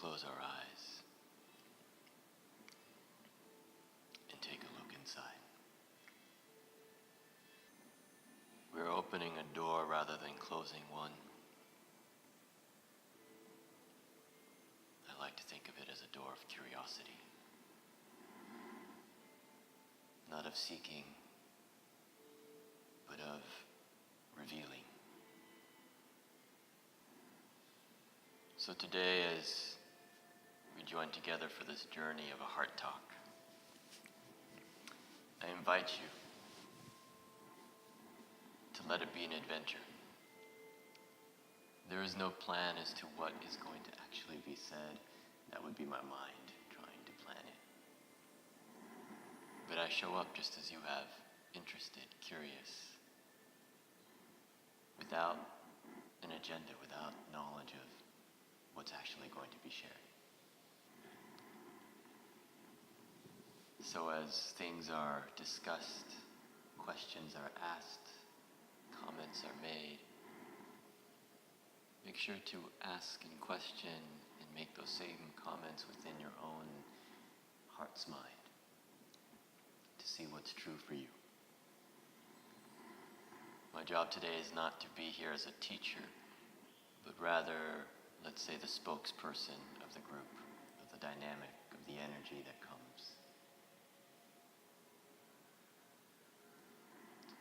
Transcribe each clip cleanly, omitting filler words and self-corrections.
close our eyes and take a look inside. We're opening a door rather than closing one. I like to think of it as a door of curiosity, not of seeking, but of revealing. So today, as we join together for this journey of a heart talk, I invite you to let it be an adventure. There is no plan as to what is going to actually be said. That would be my mind trying to plan it. But I show up just as you have, interested, curious, without an agenda, without knowledge of what's actually going to be shared. So as things are discussed, questions are asked, comments are made, make sure to ask and question and make those same comments within your own heart's mind to see what's true for you. My job today is not to be here as a teacher, but rather, let's say, the spokesperson of the group, of the dynamic, of the energy that comes.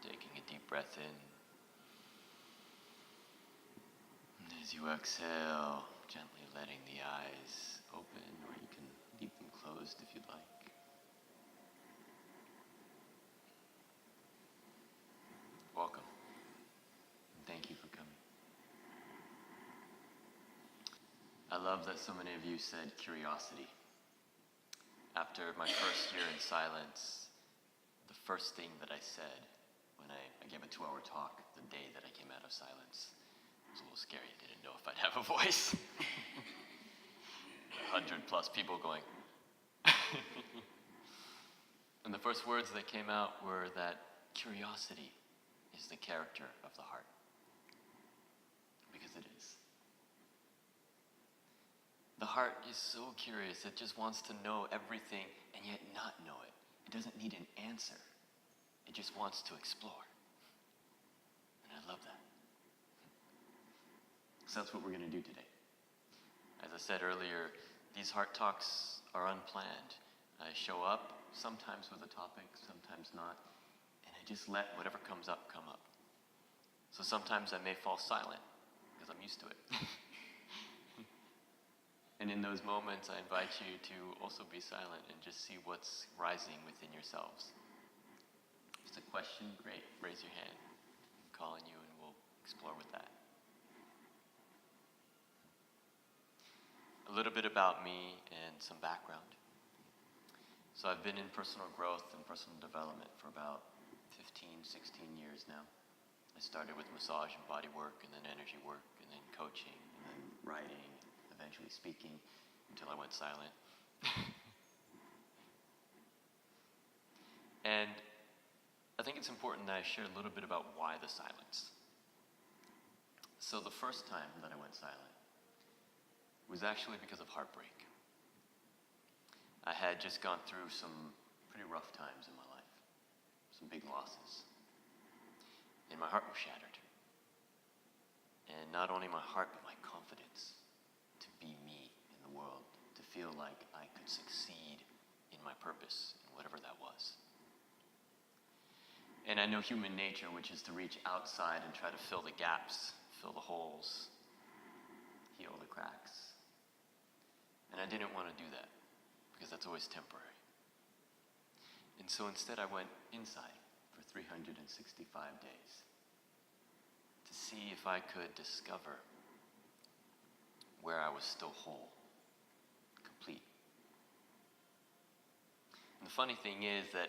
Taking a deep breath in. And as you exhale, gently letting the eyes open, or you can leave them closed if you'd like. Welcome. And thank you for coming. I love that so many of you said curiosity. After my first year in silence, the first thing that I said when I gave a 2-hour talk the day that I came out of silence, it was a little scary. I didn't know if I'd have a voice. 100 plus people going. And the first words that came out were that curiosity is the character of the heart. Because it is. The heart is so curious, it just wants to know everything and yet not know it. It doesn't need an answer. It just wants to explore. And I love that. So that's what we're going to do today. As I said earlier, these heart talks are unplanned. I show up, sometimes with a topic, sometimes not, and I just let whatever comes up come up. So sometimes I may fall silent, because I'm used to it. And in those moments, I invite you to also be silent and just see what's rising within yourselves. If it's a question, great, raise your hand. I'm calling you and we'll explore with that. A little bit about me and some background. So I've been in personal growth and personal development for about 15, 16 years now. I started with massage and body work, and then energy work, and then coaching, and then writing, eventually speaking, until I went silent. And I think it's important that I share a little bit about why the silence. So the first time that I went silent was actually because of heartbreak. I had just gone through some pretty rough times in my life, some big losses, and my heart was shattered. And not only my heart, but my confidence to be me in the world, to feel like I could succeed in my purpose, in whatever that was. And I know human nature, which is to reach outside and try to fill the gaps, fill the holes, heal the cracks. And I didn't want to do that, because that's always temporary. And so instead I went inside for 365 days to see if I could discover where I was still whole, complete. And the funny thing is that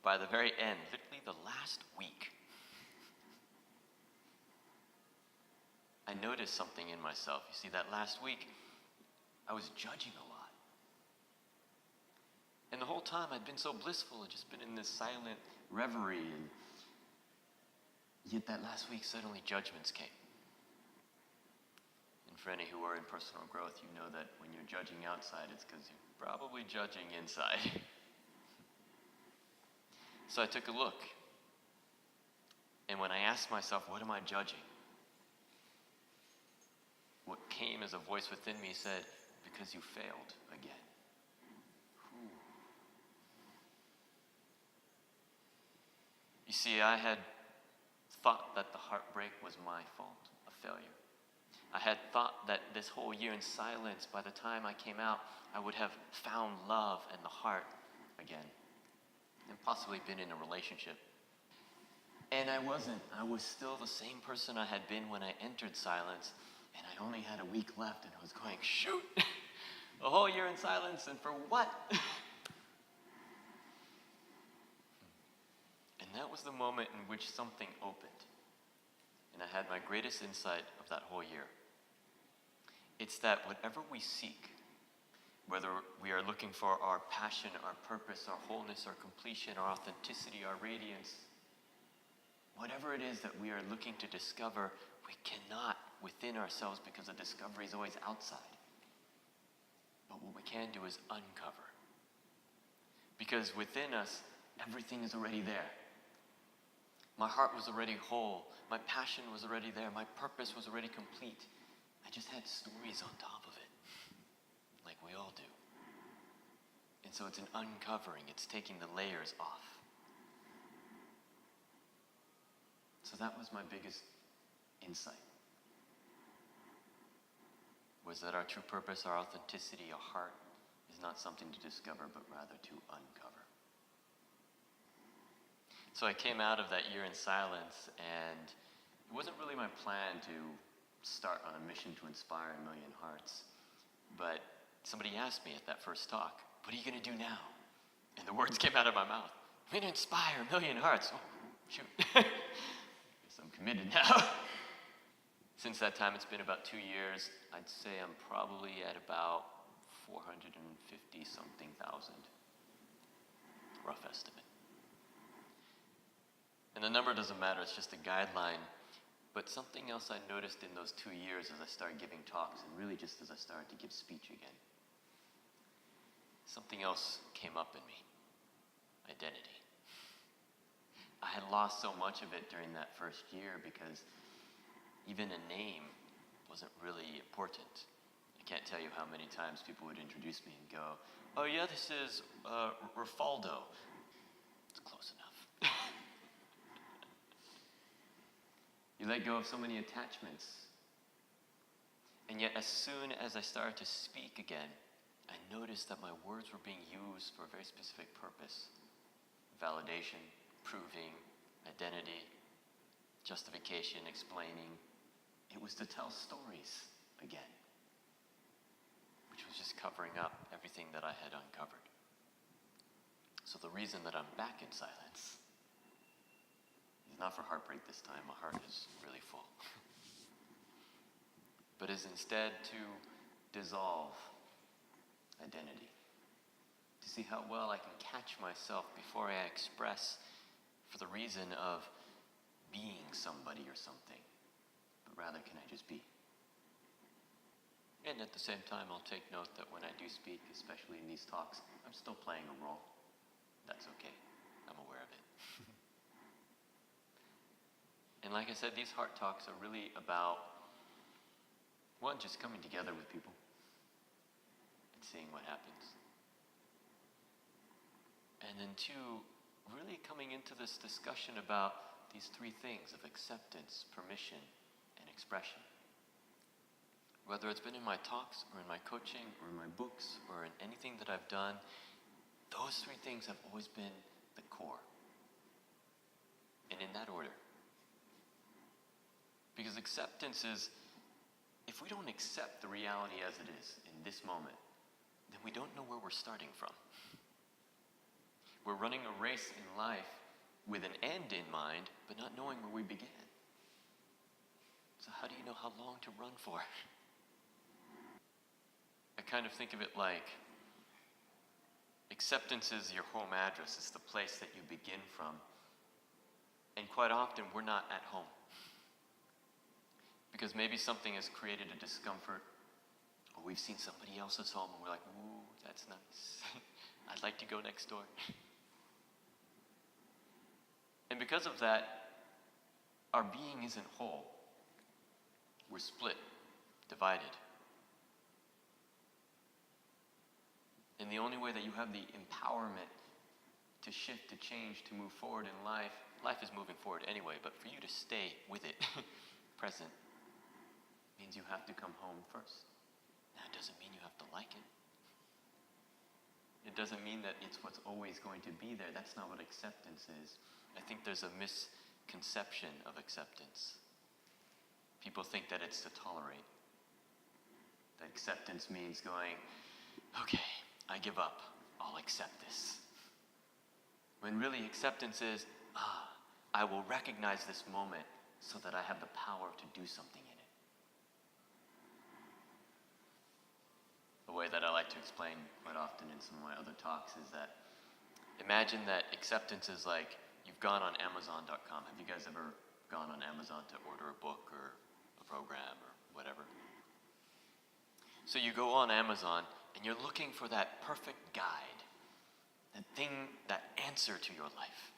by the very end, literally the last week, I noticed something in myself. You see, that last week, I was judging a lot. And the whole time I'd been so blissful, I'd just been in this silent reverie, and yet that last week suddenly judgments came. And for any who are in personal growth, you know that when you're judging outside, it's because you're probably judging inside. So I took a look. And when I asked myself, what am I judging? What came as a voice within me said, because you failed again. You see, I had thought that the heartbreak was my fault, a failure. I had thought that this whole year in silence, by the time I came out, I would have found love and the heart again, and possibly been in a relationship. And I wasn't. I was still the same person I had been when I entered silence, and I only had a week left, and I was going, shoot, a whole year in silence, and for what? And that was the moment in which something opened, and I had my greatest insight of that whole year. It's that whatever we seek, whether we are looking for our passion, our purpose, our wholeness, our completion, our authenticity, our radiance, whatever it is that we are looking to discover, we cannot within ourselves because the discovery is always outside. But what we can do is uncover. Because within us, everything is already there. My heart was already whole. My passion was already there. My purpose was already complete. I just had stories on top of it, like we all do. And so it's an uncovering. It's taking the layers off. So that was my biggest insight. Was that our true purpose, our authenticity, our heart is not something to discover, but rather to uncover. So I came out of that year in silence, and it wasn't really my plan to start on a mission to inspire a million hearts. But somebody asked me at that first talk, what are you going to do now? And the words came out of my mouth. I'm going to inspire a million hearts. Oh, shoot. Guess I'm committed now. Since that time, it's been about 2 years. I'd say I'm probably at about 450-something thousand. Rough estimate. And the number doesn't matter, it's just a guideline. But something else I noticed in those 2 years as I started giving talks, and really just as I started to give speech again, something else came up in me. Identity. I had lost so much of it during that first year because even a name wasn't really important. I can't tell you how many times people would introduce me and go, oh yeah, this is Rafaldo. It's close enough. You let go of so many attachments. And yet as soon as I started to speak again, I noticed that my words were being used for a very specific purpose. Validation, proving, identity, justification, explaining. It was to tell stories again, which was just covering up everything that I had uncovered. So the reason that I'm back in silence is not for heartbreak this time. My heart is really full. But is instead to dissolve identity. To see how well I can catch myself before I express for the reason of being somebody or something. But rather, can I just be? And at the same time, I'll take note that when I do speak, especially in these talks, I'm still playing a role. That's okay. I'm aware of it. And like I said, these heart talks are really about, one, just coming together with people and seeing what happens. And then two, really coming into this discussion about these three things of acceptance, permission, and expression. Whether it's been in my talks or in my coaching or in my books or in anything that I've done, those three things have always been the core. And in that order. Because acceptance is, if we don't accept the reality as it is in this moment, then we don't know where we're starting from. We're running a race in life with an end in mind, but not knowing where we began. So how do you know how long to run for? I kind of think of it like acceptance is your home address. It's the place that you begin from. And quite often, we're not at home. Because maybe something has created a discomfort, or we've seen somebody else's home and we're like, ooh, that's nice. I'd like to go next door. And because of that, our being isn't whole. We're split, divided. And the only way that you have the empowerment to shift, to change, to move forward in life, life is moving forward anyway, but for you to stay with it, present, means you have to come home first. Now, it doesn't mean you have to like it. It doesn't mean that it's what's always going to be there. That's not what acceptance is. I think there's a misconception of acceptance. People think that it's to tolerate. That acceptance means going, okay, I give up. I'll accept this. When really acceptance is, I will recognize this moment so that I have the power to do something in it. The way that I like to explain quite often in some of my other talks is that imagine that acceptance is like you've gone on Amazon.com. Have you guys ever gone on Amazon to order a book or a program or whatever? So you go on Amazon and you're looking for that perfect guide, that thing, that answer to your life.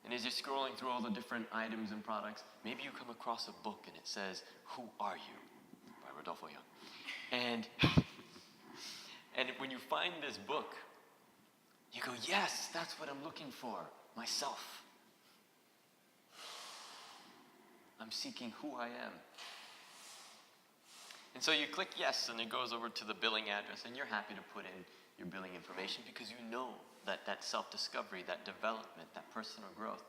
And as you're scrolling through all the different items and products, maybe you come across a book and it says, "Who Are You?" by Rodolfo Young. And when you find this book, you go, yes, that's what I'm looking for, myself. I'm seeking who I am. And so you click yes, and it goes over to the billing address, and you're happy to put in your billing information because you know that that self-discovery, that development, that personal growth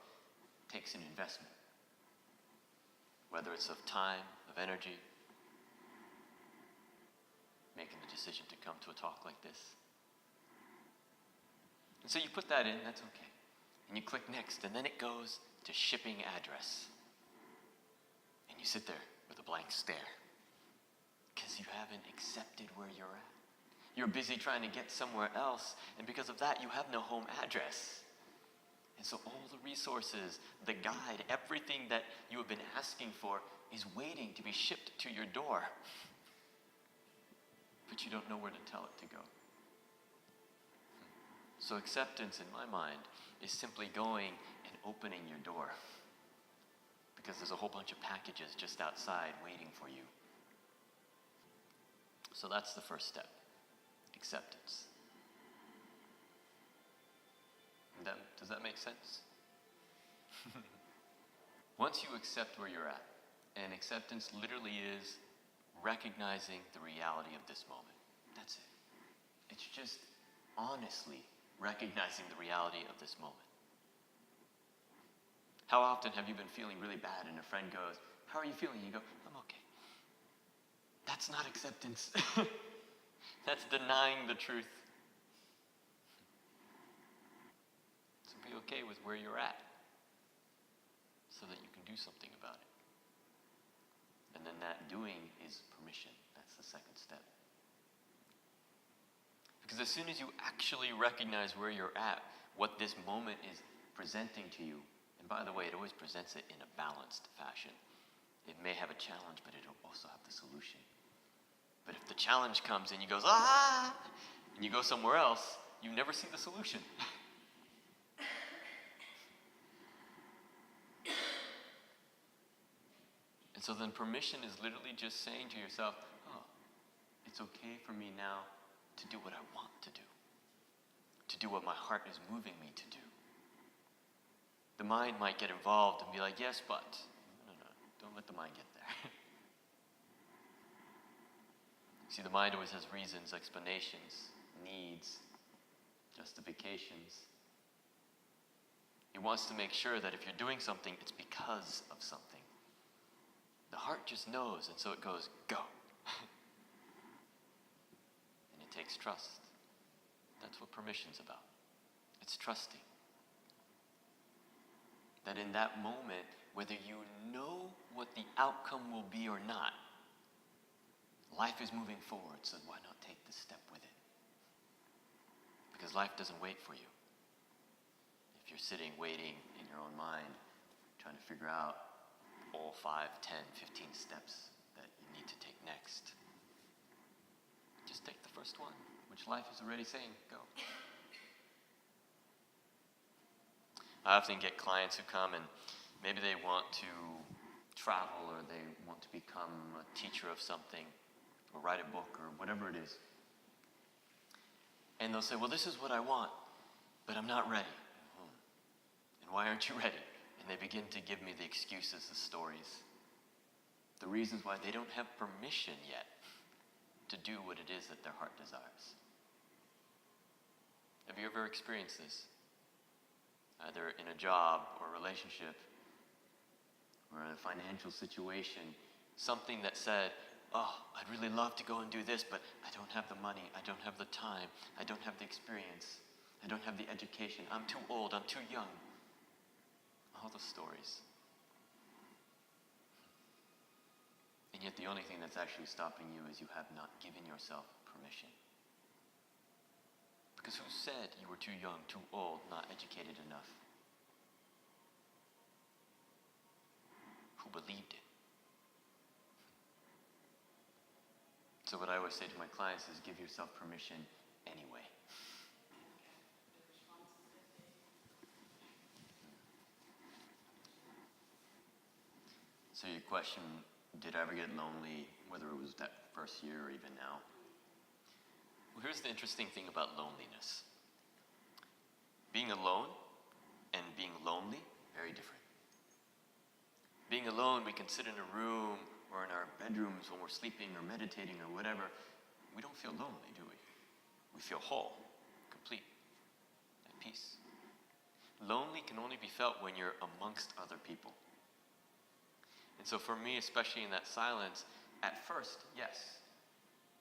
takes an investment. Whether it's of time, of energy, making the decision to come to a talk like this. And so you put that in, that's okay. And you click next, and then it goes to shipping address. And you sit there with a blank stare. Because you haven't accepted where you're at. You're busy trying to get somewhere else, and because of that, you have no home address. And so all the resources, the guide, everything that you have been asking for is waiting to be shipped to your door. But you don't know where to tell it to go. So acceptance, in my mind, is simply going and opening your door. Because there's a whole bunch of packages just outside waiting for you. So that's the first step, acceptance. Does that make sense? Once you accept where you're at, and acceptance literally is recognizing the reality of this moment. That's it. It's just honestly recognizing the reality of this moment. How often have you been feeling really bad and a friend goes, "How are you feeling?" You go, "I'm okay." That's not acceptance. That's denying the truth. So be okay with where you're at so that you can do something about it. And then that doing is permission. That's the second step. Because as soon as you actually recognize where you're at, what this moment is presenting to you, and by the way, it always presents it in a balanced fashion. It may have a challenge, but it'll also have the solution. But if the challenge comes and you go, and you go somewhere else, you never see the solution. And so then permission is literally just saying to yourself, it's okay for me now to do what I want to do what my heart is moving me to do. The mind might get involved and be like, yes, but. No, don't let the mind get there. See, the mind always has reasons, explanations, needs, justifications. It wants to make sure that if you're doing something, it's because of something. The heart just knows, and so it goes, go. And it takes trust. That's what permission's about. It's trusting. That in that moment, whether you know what the outcome will be or not, life is moving forward, so why not take the step with it? Because life doesn't wait for you. If you're sitting, waiting in your own mind, trying to figure out all 5, 10, 15 steps that you need to take next. Just take the first one, which life is already saying, go. I often get clients who come and maybe they want to travel or they want to become a teacher of something or write a book or whatever it is. And they'll say, well, this is what I want, but I'm not ready. And why aren't you ready? And they begin to give me the excuses, the stories, the reasons why they don't have permission yet to do what it is that their heart desires. Have you ever experienced this? Either in a job or a relationship or in a financial situation, something that said, oh, I'd really love to go and do this, but I don't have the money, I don't have the time, I don't have the experience, I don't have the education, I'm too old, I'm too young. All the stories. And yet the only thing that's actually stopping you is you have not given yourself permission. Because who said you were too young, too old, not educated enough? Who believed it? So what I always say to my clients is give yourself permission anyway. So your question, did I ever get lonely, whether it was that first year or even now? Well, here's the interesting thing about loneliness. Being alone and being lonely, very different. Being alone, we can sit in a room or in our bedrooms when we're sleeping or meditating or whatever. We don't feel lonely, do we? We feel whole, complete, at peace. Lonely can only be felt when you're amongst other people. And so for me, especially in that silence, at first, yes,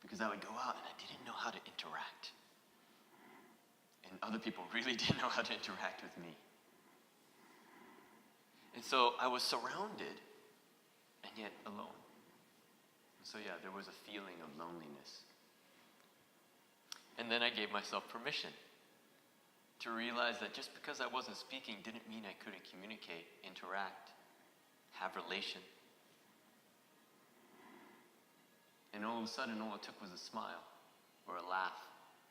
because I would go out and I didn't know how to interact. And other people really didn't know how to interact with me. And so I was surrounded and yet alone. So yeah, there was a feeling of loneliness. And then I gave myself permission to realize that just because I wasn't speaking didn't mean I couldn't communicate, interact, have relation. And all of a sudden, all it took was a smile, or a laugh,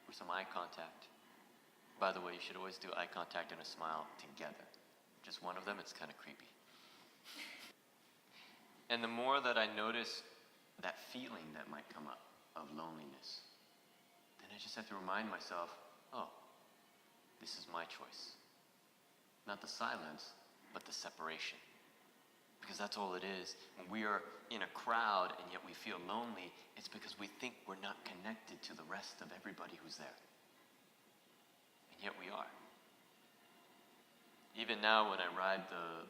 or some eye contact. By the way, you should always do eye contact and a smile together. Just one of them, it's kind of creepy. And the more that I notice that feeling that might come up of loneliness, then I just have to remind myself, oh, this is my choice. Not the silence, but the separation. Because that's all it is. When we are in a crowd and yet we feel lonely, it's because we think we're not connected to the rest of everybody who's there. And yet we are. Even now when I ride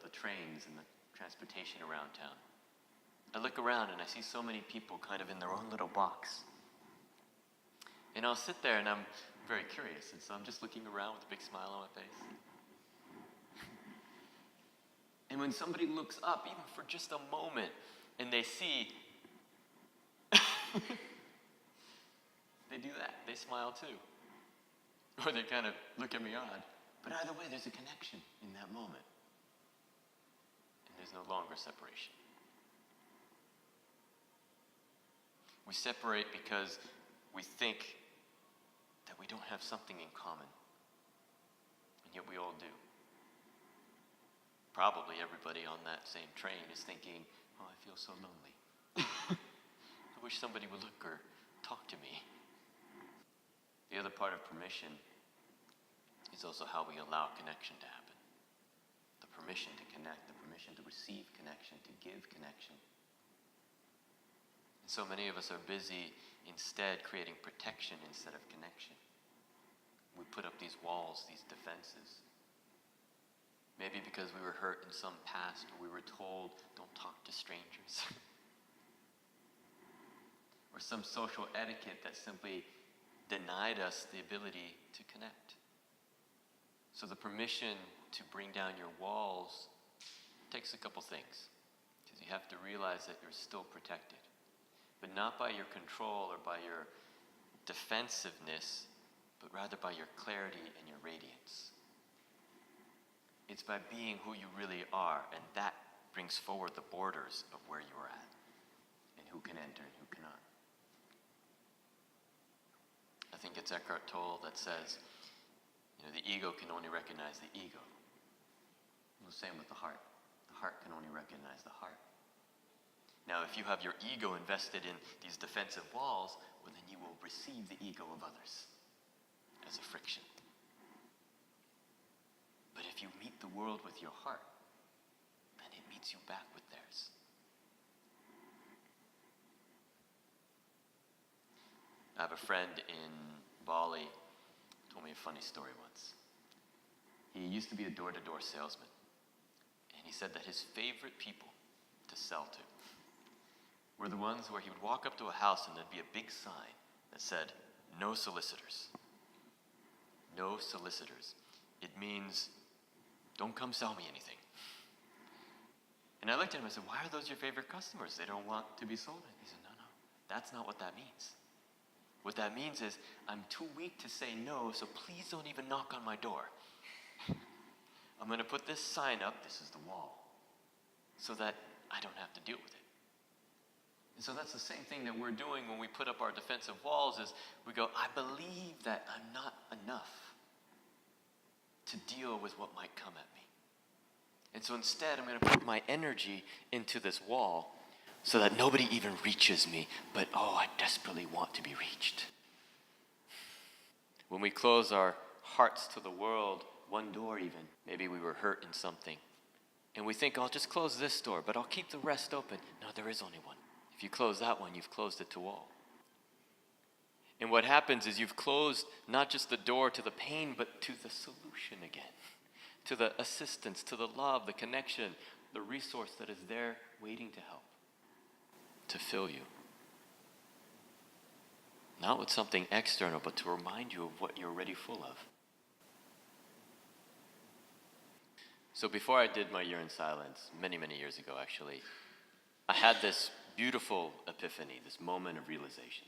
the trains and the transportation around town, I look around and I see so many people kind of in their own little box. And I'll sit there and I'm very curious. And so I'm just looking around with a big smile on my face. And when somebody looks up, even for just a moment, and they see, they do that. They smile too. Or they kind of look at me odd. But either way, there's a connection in that moment. And there's no longer separation. We separate because we think that we don't have something in common. And yet we all do. Probably everybody on that same train is thinking, oh, I feel so lonely. I wish somebody would look or talk to me. The other part of permission is also how we allow connection to happen. The permission to connect, the permission to receive connection, to give connection. And so many of us are busy instead creating protection instead of connection. We put up these walls, these defenses. Maybe because we were hurt in some past, or we were told, don't talk to strangers. Or some social etiquette that simply denied us the ability to connect. So the permission to bring down your walls takes a couple things. Because you have to realize that you're still protected. But not by your control or by your defensiveness, but rather by your clarity and your radiance. It's by being who you really are, and that brings forward the borders of where you are at and who can enter and who cannot. I think it's Eckhart Tolle that says, the ego can only recognize the ego. The same with the heart. The heart can only recognize the heart. Now, if you have your ego invested in these defensive walls, well, then you will receive the ego of others as a friction. But if you meet the world with your heart, then it meets you back with theirs. I have a friend in Bali told me a funny story once. He used to be a door-to-door salesman, and he said that his favorite people to sell to were the ones where he would walk up to a house and there'd be a big sign that said, "No solicitors." No solicitors. It means, don't come sell me anything. And I looked at him and I said, why are those your favorite customers? They don't want to be sold. He said, no, that's not what that means. What that means is, I'm too weak to say no, so please don't even knock on my door. I'm going to put this sign up, this is the wall, so that I don't have to deal with it. And so that's the same thing that we're doing when we put up our defensive walls is we go, I believe that I'm not enough to deal with what might come at me. And so instead, I'm going to put my energy into this wall so that nobody even reaches me, but I desperately want to be reached. When we close our hearts to the world, one door even, maybe we were hurt in something, and we think, I'll just close this door, but I'll keep the rest open. No, there is only one. If you close that one, you've closed it to all. And what happens is you've closed not just the door to the pain, but to the solution again, to the assistance, to the love, the connection, the resource that is there waiting to help, to fill you. Not with something external, but to remind you of what you're already full of. So before I did my year in silence, many, many years ago actually, I had this beautiful epiphany, this moment of realization.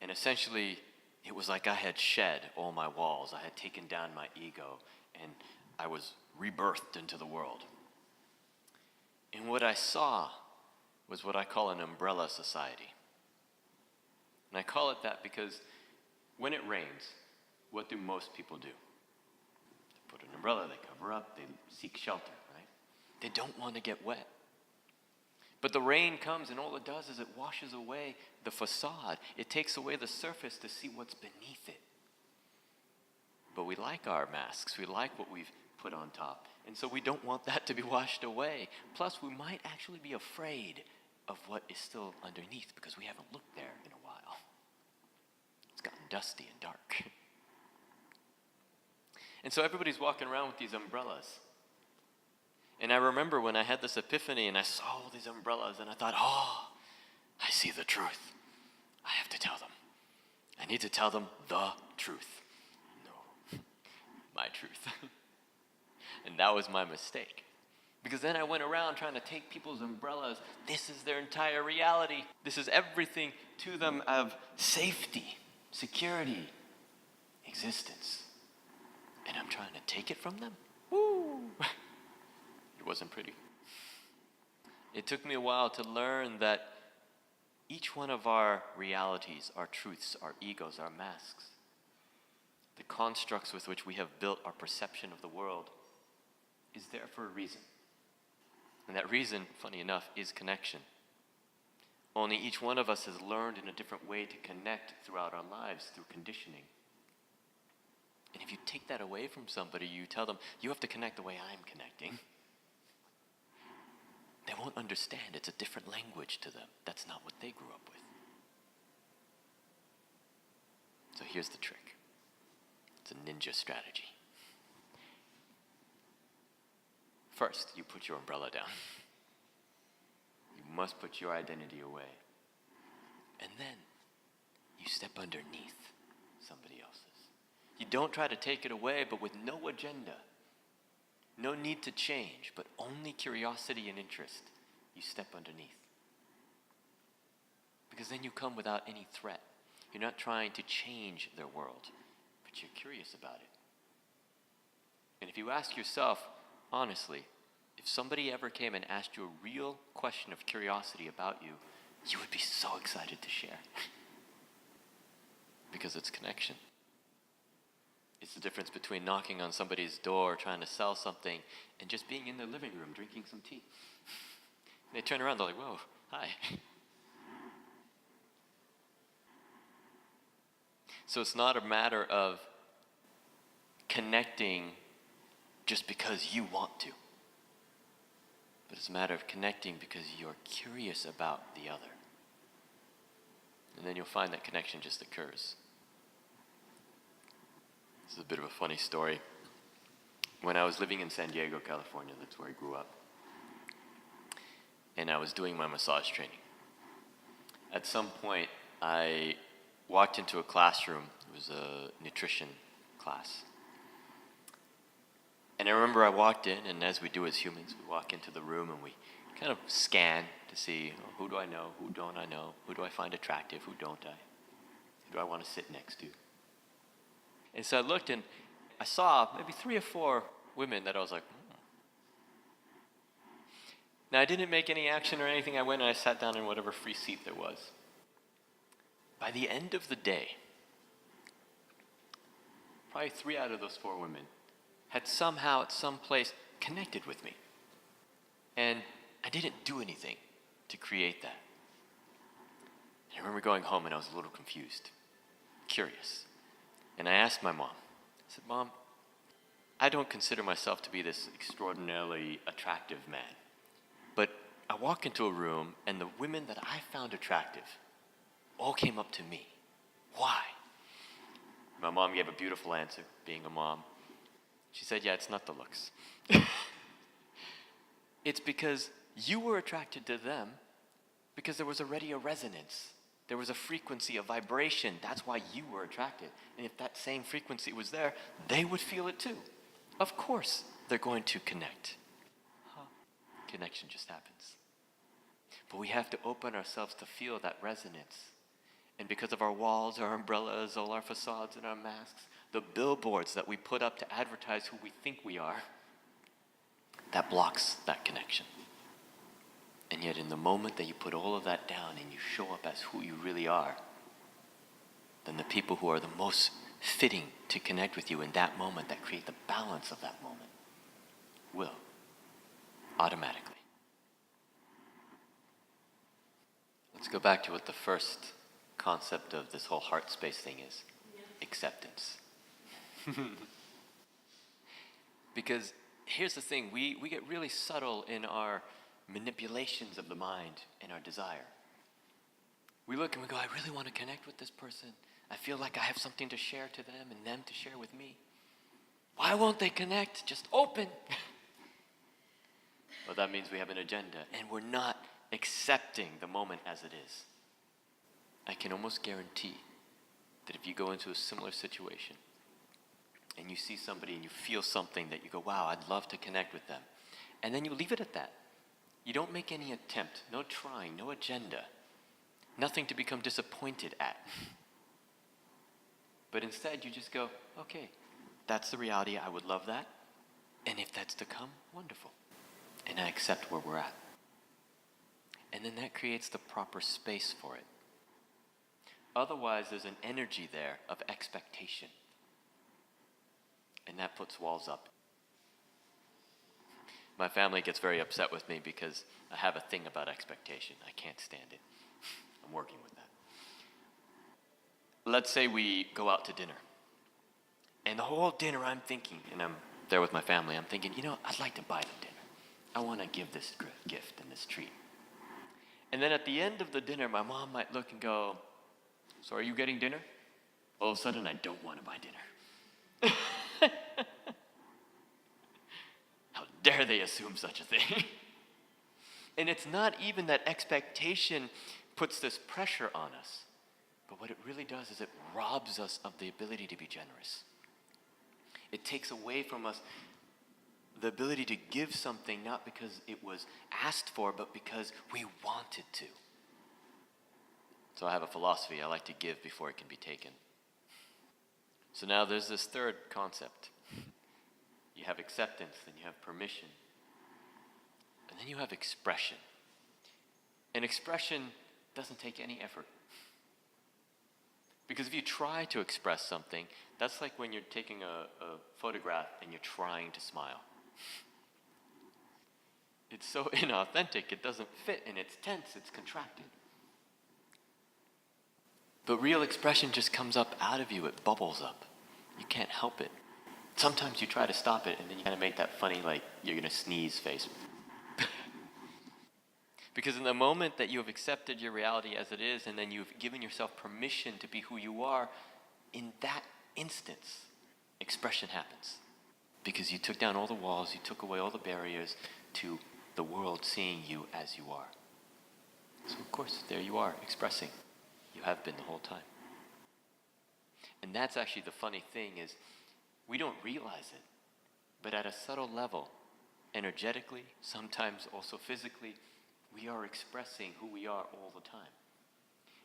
And essentially, it was like I had shed all my walls. I had taken down my ego, and I was rebirthed into the world. And what I saw was what I call an umbrella society. And I call it that because when it rains, what do most people do? They put an umbrella, they cover up, they seek shelter, right? They don't want to get wet. But the rain comes and all it does is it washes away the facade. It takes away the surface to see what's beneath it. But we like our masks. We like what we've put on top. And so we don't want that to be washed away. Plus, we might actually be afraid of what is still underneath because we haven't looked there in a while. It's gotten dusty and dark. And so everybody's walking around with these umbrellas. And I remember when I had this epiphany and I saw all these umbrellas and I thought, I see the truth. I have to tell them. I need to tell them the truth. No, my truth. And that was my mistake. Because then I went around trying to take people's umbrellas. This is their entire reality. This is everything to them of safety, security, existence. And I'm trying to take it from them? Woo! It wasn't pretty. It took me a while to learn that each one of our realities, our truths, our egos, our masks, the constructs with which we have built our perception of the world, is there for a reason. And that reason, funny enough, is connection. Only each one of us has learned in a different way to connect throughout our lives through conditioning. And if you take that away from somebody, you tell them, you have to connect the way I'm connecting. They won't understand. It's a different language to them. That's not what they grew up with. So here's the trick. It's a ninja strategy. First, you put your umbrella down. You must put your identity away. And then, you step underneath somebody else's. You don't try to take it away, but with no agenda. No need to change, but only curiosity and interest. You step underneath. Because then you come without any threat. You're not trying to change their world, but you're curious about it. And if you ask yourself, honestly, if somebody ever came and asked you a real question of curiosity about you, you would be so excited to share. Because it's connection. It's the difference between knocking on somebody's door, trying to sell something, and just being in their living room drinking some tea. And they turn around, they're like, whoa, hi. So it's not a matter of connecting just because you want to. But it's a matter of connecting because you're curious about the other. And then you'll find that connection just occurs. This is a bit of a funny story. When I was living in San Diego, California, that's where I grew up, and I was doing my massage training. At some point, I walked into a classroom. It was a nutrition class. And I remember I walked in, and as we do as humans, we walk into the room and we kind of scan to see, who do I know, who don't I know, who do I find attractive, who don't I, who do I want to sit next to. And so I looked and I saw maybe 3 or 4 women that I was like, Now I didn't make any action or anything. I went and I sat down in whatever free seat there was. By the end of the day, probably 3 out of those 4 women had somehow at some place connected with me. And I didn't do anything to create that. And I remember going home and I was a little confused, curious. And I asked my mom, I said, Mom, I don't consider myself to be this extraordinarily attractive man. But I walk into a room and the women that I found attractive all came up to me. Why? My mom gave a beautiful answer, being a mom. She said, yeah, it's not the looks. It's because you were attracted to them because there was already a resonance. There was a frequency, a vibration. That's why you were attracted. And if that same frequency was there, they would feel it too. Of course, they're going to connect. Connection just happens. But we have to open ourselves to feel that resonance. And because of our walls, our umbrellas, all our facades and our masks, the billboards that we put up to advertise who we think we are, that blocks that connection. And yet in the moment that you put all of that down and you show up as who you really are, then the people who are the most fitting to connect with you in that moment, that create the balance of that moment, will automatically. Let's go back to what the first concept of this whole heart space thing is. Acceptance. Because here's the thing, we get really subtle in our manipulations of the mind and our desire. We look and we go, I really want to connect with this person. I feel like I have something to share to them and them to share with me. Why won't they connect? Just open. Well, that means we have an agenda and we're not accepting the moment as it is. I can almost guarantee that if you go into a similar situation and you see somebody and you feel something that you go, wow, I'd love to connect with them. And then you leave it at that. You don't make any attempt, no trying, no agenda, nothing to become disappointed at. But instead you just go, okay, that's the reality, I would love that. And if that's to come, wonderful. And I accept where we're at. And then that creates the proper space for it. Otherwise, there's an energy there of expectation. And that puts walls up. My family gets very upset with me because I have a thing about expectation. I can't stand it. I'm working with that. Let's say we go out to dinner. And the whole dinner I'm thinking, and I'm there with my family, I'm thinking, I'd like to buy them dinner. I want to give this gift and this treat. And then at the end of the dinner, my mom might look and go, so are you getting dinner? All of a sudden, I don't want to buy dinner. How dare they assume such a thing? And it's not even that expectation puts this pressure on us. But what it really does is it robs us of the ability to be generous. It takes away from us the ability to give something not because it was asked for, but because we wanted to. So I have a philosophy, I like to give before it can be taken. So now there's this third concept. You have acceptance, then you have permission. And then you have expression. And expression doesn't take any effort. Because if you try to express something, that's like when you're taking a photograph and you're trying to smile. It's so inauthentic, it doesn't fit, and it's tense, it's contracted. But real expression just comes up out of you, it bubbles up. You can't help it. Sometimes you try to stop it, and then you kind of make that funny, like, you're going to sneeze face. Because in the moment that you have accepted your reality as it is, and then you've given yourself permission to be who you are, in that instance, expression happens. Because you took down all the walls, you took away all the barriers to the world seeing you as you are. So of course, there you are, expressing. You have been the whole time. And that's actually the funny thing is, we don't realize it, but at a subtle level, energetically, sometimes also physically, we are expressing who we are all the time.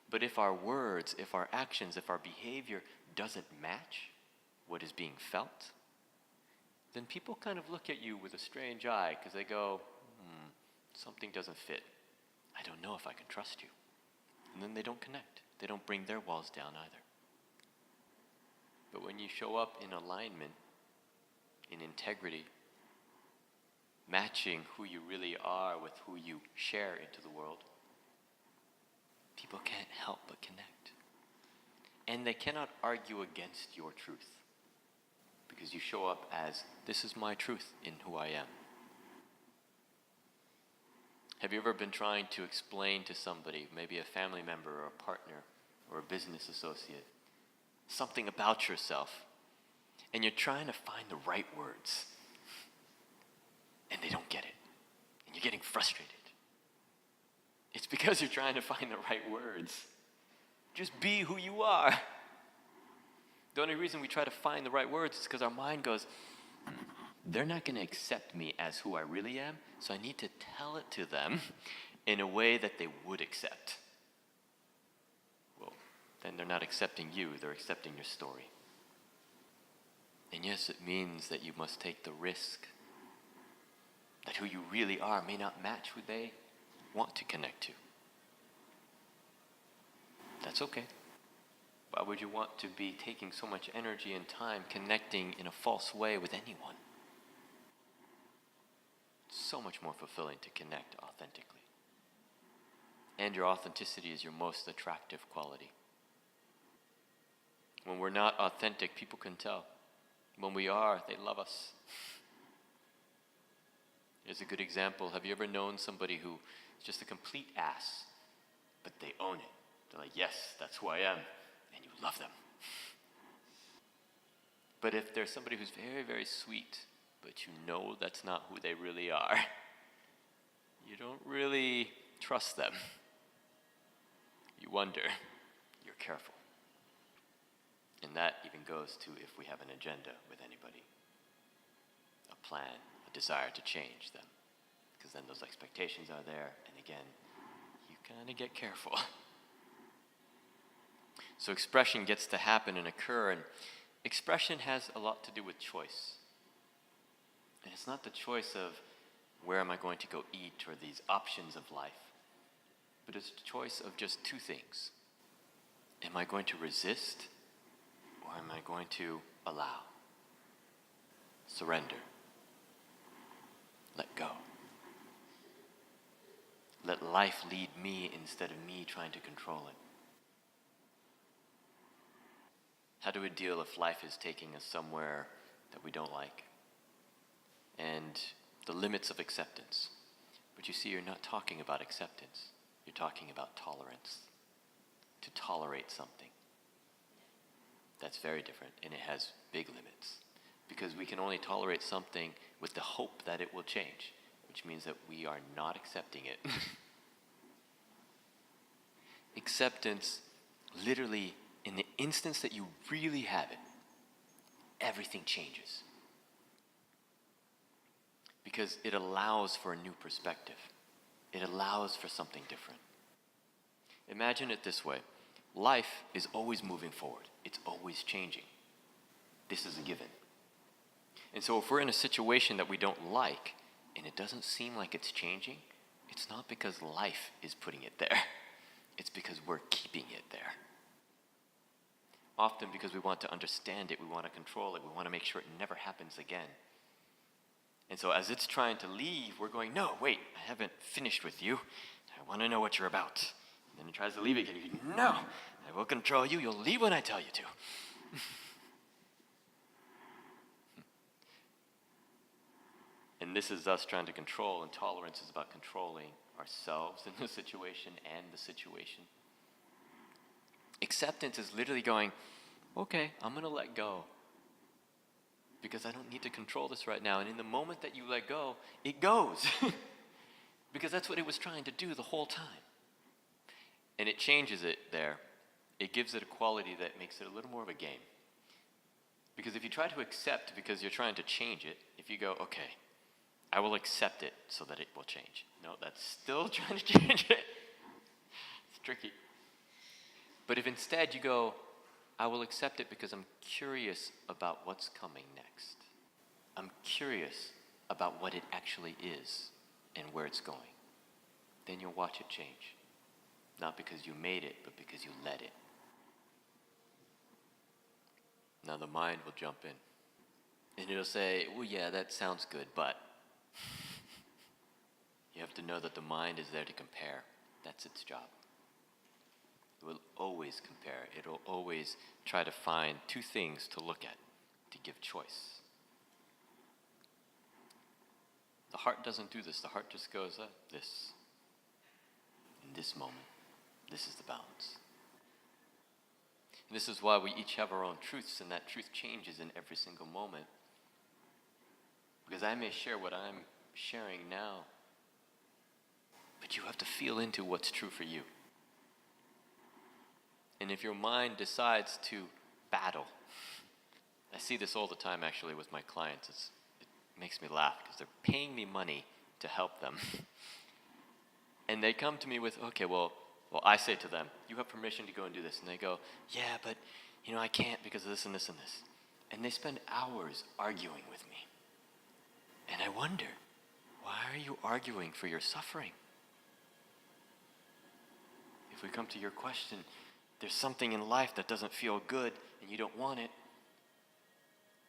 But if our words, if our actions, if our behavior doesn't match what is being felt, then people kind of look at you with a strange eye because they go, something doesn't fit. I don't know if I can trust you. And then they don't connect. They don't bring their walls down either. But when you show up in alignment, in integrity, matching who you really are with who you share into the world, people can't help but connect. And they cannot argue against your truth because you show up as, this is my truth in who I am. Have you ever been trying to explain to somebody, maybe a family member or a partner or a business associate, something about yourself, and you're trying to find the right words, and they don't get it, and you're getting frustrated? It's because you're trying to find the right words. Just be who you are. The only reason we try to find the right words is because our mind goes, they're not going to accept me as who I really am, so I need to tell it to them in a way that they would accept. Well, then they're not accepting you, they're accepting your story. And yes, it means that you must take the risk that who you really are may not match who they want to connect to. That's okay. Why would you want to be taking so much energy and time connecting in a false way with anyone? So much more fulfilling to connect authentically. And your authenticity is your most attractive quality. When we're not authentic, people can tell. When we are, they love us. Here's a good example. Have you ever known somebody who is just a complete ass, but they own it? They're like, yes, that's who I am. And you love them. But if there's somebody who's very, very sweet, but you know that's not who they really are, you don't really trust them. You wonder, you're careful. And that even goes to if we have an agenda with anybody, a plan, a desire to change them. Because then those expectations are there, and again, you kind of get careful. So expression gets to happen and occur, and expression has a lot to do with choice. And it's not the choice of where am I going to go eat or these options of life, but it's the choice of just two things. Am I going to resist, or am I going to allow? Surrender. Let go. Let life lead me instead of me trying to control it. How do we deal if life is taking us somewhere that we don't like? And the limits of acceptance. But you see, you're not talking about acceptance. You're talking about tolerance. To tolerate something. That's very different, and it has big limits. Because we can only tolerate something with the hope that it will change, which means that we are not accepting it. Acceptance, literally, in the instance that you really have it, everything changes. Because it allows for a new perspective. It allows for something different. Imagine it this way. Life is always moving forward. It's always changing. This is a given. And so if we're in a situation that we don't like, and it doesn't seem like it's changing, it's not because life is putting it there. It's because we're keeping it there. Often because we want to understand it, we want to control it, we want to make sure it never happens again. And so as it's trying to leave, we're going, no, wait, I haven't finished with you. I want to know what you're about. And then it tries to leave again. You go, no, I will control you. You'll leave when I tell you to. And this is us trying to control, and tolerance is about controlling ourselves in the situation and the situation. Acceptance is literally going, okay, I'm going to let go because I don't need to control this right now. And in the moment that you let go, it goes because that's what it was trying to do the whole time. And it changes it there. It gives it a quality that makes it a little more of a game. Because if you try to accept because you're trying to change it, if you go, okay, I will accept it so that it will change. No, that's still trying to change it. It's tricky. But if instead you go, I will accept it because I'm curious about what's coming next. I'm curious about what it actually is and where it's going. Then you'll watch it change. Not because you made it, but because you let it. Now the mind will jump in. And it'll say, well, yeah, that sounds good, but you have to know that the mind is there to compare. That's its job. It will always compare. It'll always try to find two things to look at, to give choice. The heart doesn't do this. The heart just goes, this. In this moment, this is the balance. And this is why we each have our own truths, and that truth changes in every single moment. Because I may share what I'm sharing now, but you have to feel into what's true for you. And if your mind decides to battle, I see this all the time actually with my clients. It makes me laugh because they're paying me money to help them. And they come to me with, okay, well, I say to them, you have permission to go and do this. And they go, yeah, but I can't because of this and this and this. And they spend hours arguing with me. And I wonder, why are you arguing for your suffering? If we come to your question, there's something in life that doesn't feel good and you don't want it.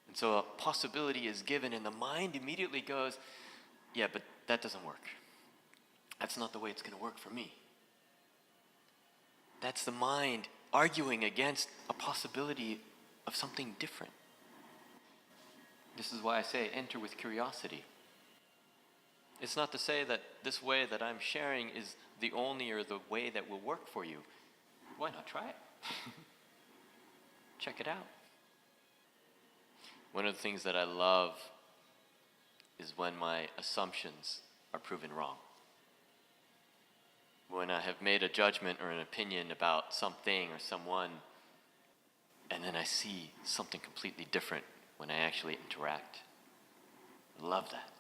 And so a possibility is given and the mind immediately goes, yeah, but that doesn't work. That's not the way it's going to work for me. That's the mind arguing against a possibility of something different. This is why I say enter with curiosity. It's not to say that this way that I'm sharing is the only or the way that will work for you. Why not try it? Check it out. One of the things that I love is when my assumptions are proven wrong. When I have made a judgment or an opinion about something or someone, and then I see something completely different when I actually interact. I love that.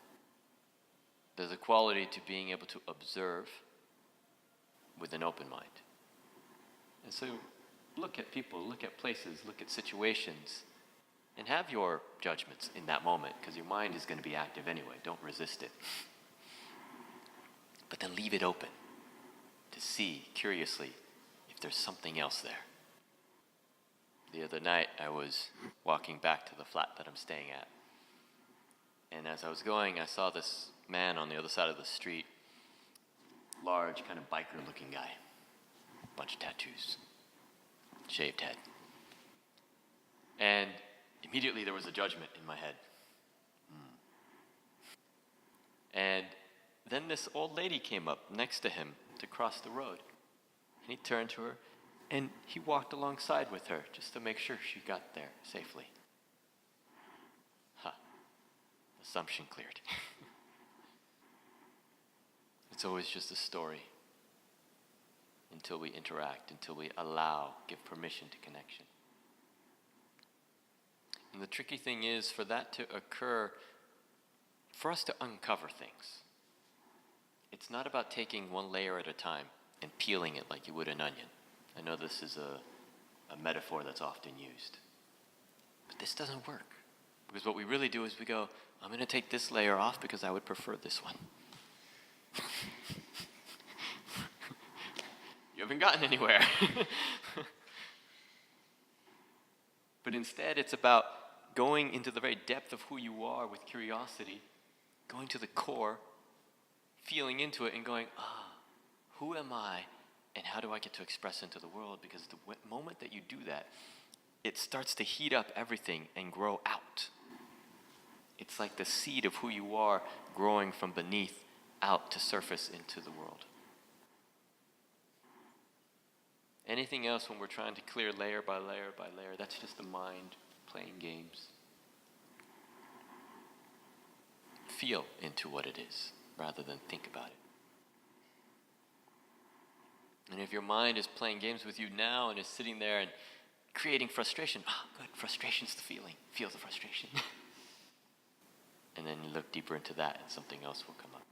There's a quality to being able to observe with an open mind. And so look at people, look at places, look at situations, and have your judgments in that moment, because your mind is going to be active anyway. Don't resist it. But then leave it open to see curiously if there's something else there. The other night, I was walking back to the flat that I'm staying at. And as I was going, I saw this man on the other side of the street, large, kind of biker-looking guy, bunch of tattoos, shaved head. And immediately there was a judgment in my head. And then this old lady came up next to him to cross the road. And he turned to her, and he walked alongside with her just to make sure she got there safely. Assumption cleared. It's always just a story until we interact, until we allow, give permission to connection. And the tricky thing is for that to occur, for us to uncover things. It's not about taking one layer at a time and peeling it like you would an onion. I know this is a metaphor that's often used. But this doesn't work. Because what we really do is we go, I'm going to take this layer off because I would prefer this one. You haven't gotten anywhere. But instead, it's about going into the very depth of who you are with curiosity, going to the core, feeling into it and going, who am I and how do I get to express into the world? Because the moment that you do that, it starts to heat up everything and grow out. It's like the seed of who you are growing from beneath out to surface into the world. Anything else when we're trying to clear layer by layer by layer, that's just the mind playing games. Feel into what it is rather than think about it. And if your mind is playing games with you now and is sitting there and creating frustration, good, frustration's the feeling. Feel the frustration. And then you look deeper into that and something else will come up.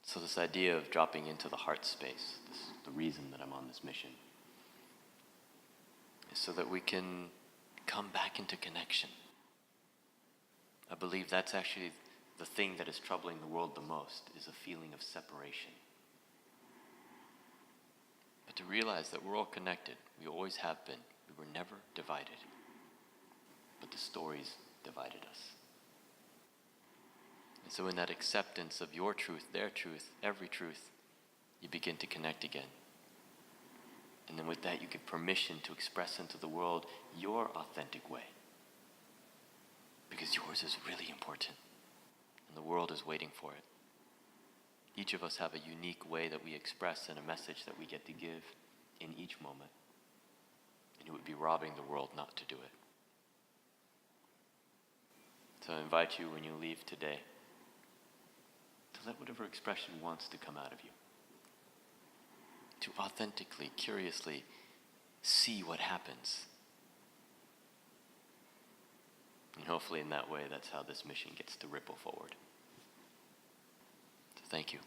So this idea of dropping into the heart space, the reason that I'm on this mission, is so that we can come back into connection. I believe that's actually the thing that is troubling the world the most, is a feeling of separation. But to realize that we're all connected, we always have been, we were never divided. But the stories divided us. And so in that acceptance of your truth, their truth, every truth, you begin to connect again. And then with that, you give permission to express into the world your authentic way. Because yours is really important. And the world is waiting for it. Each of us have a unique way that we express and a message that we get to give in each moment. And it would be robbing the world not to do it. So I invite you when you leave today to let whatever expression wants to come out of you. To authentically, curiously see what happens. And hopefully in that way, that's how this mission gets to ripple forward. So thank you.